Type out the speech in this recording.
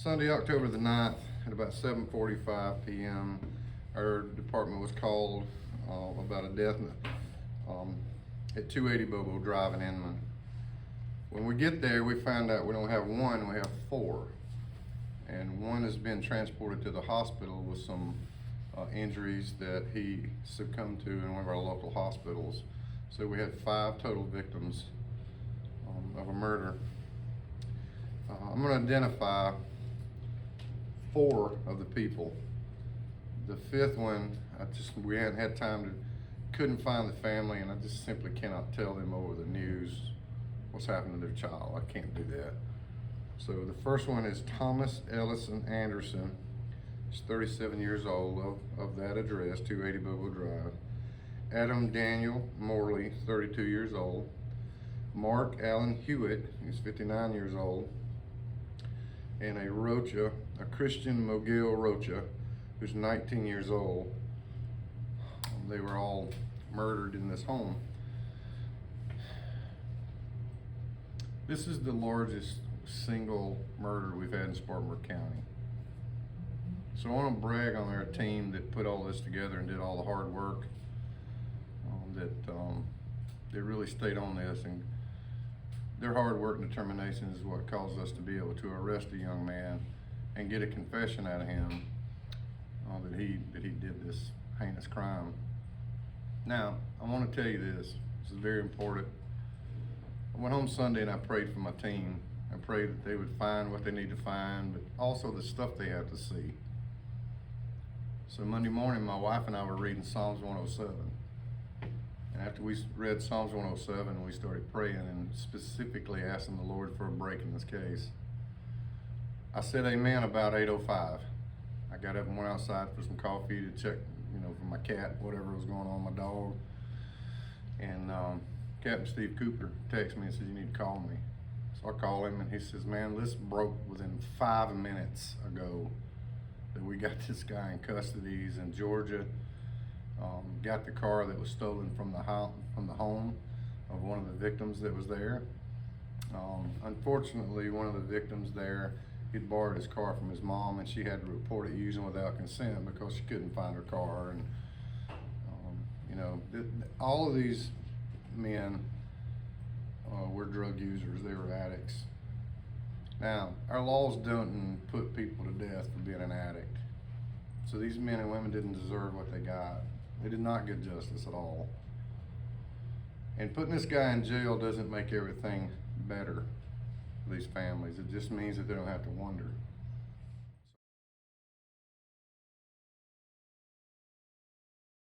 Sunday, October the 9th, at about 7:45 p.m., our department was called about a death at 280 Bobo Drive in Inman. When we get there, we find out we don't have one, we have four. And one has been transported to the hospital with some injuries that he succumbed to in one of our local hospitals. So we had 5 total victims of a murder. I'm going to identify 4 of the people. The 5th one, we hadn't had time to, couldn't find the family, and I just simply cannot tell them over the news what's happened to their child. I can't do that. So the first one is Thomas Ellison Anderson. He's 37 years old, of that address, 280 Bobo Drive. Adam Daniel Morley, 32 years old. Mark Allen Hewitt, he's 59 years old. And a Rocha, a Christian Mogil Rocha, who's 19 years old. They were all murdered in this home. This is the largest single murder we've had in Spartanburg County. So I want to brag on our team that put all this together and did all the hard work. They really stayed on this, and their hard work and determination is what caused us to be able to arrest a young man and get a confession out of him that he did this heinous crime. Now, I want to tell you this. This is very important. I went home Sunday and I prayed for my team. I prayed that they would find what they need to find, but also the stuff they have to see. So Monday morning, my wife and I were reading Psalms 107. And after we read Psalms 107, we started praying and specifically asking the Lord for a break in this case. I said amen about 8:05. I got up and went outside for some coffee to check, for my cat, whatever was going on with my dog. And Captain Steve Cooper texted me and said, "You need to call me." So I called him and he says, "Man, this broke within 5 minutes ago that we got this guy in custody. He's in Georgia. Got the car that was stolen from the home of one of the victims that was there. Unfortunately, one of the victims there, he'd borrowed his car from his mom, and she had to report it using without consent because she couldn't find her car. And all of these men were drug users. They were addicts. Now, our laws don't put people to death for being an addict. So these men and women didn't deserve what they got. They did not get justice at all. And putting this guy in jail doesn't make everything better for these families. It just means that they don't have to wonder.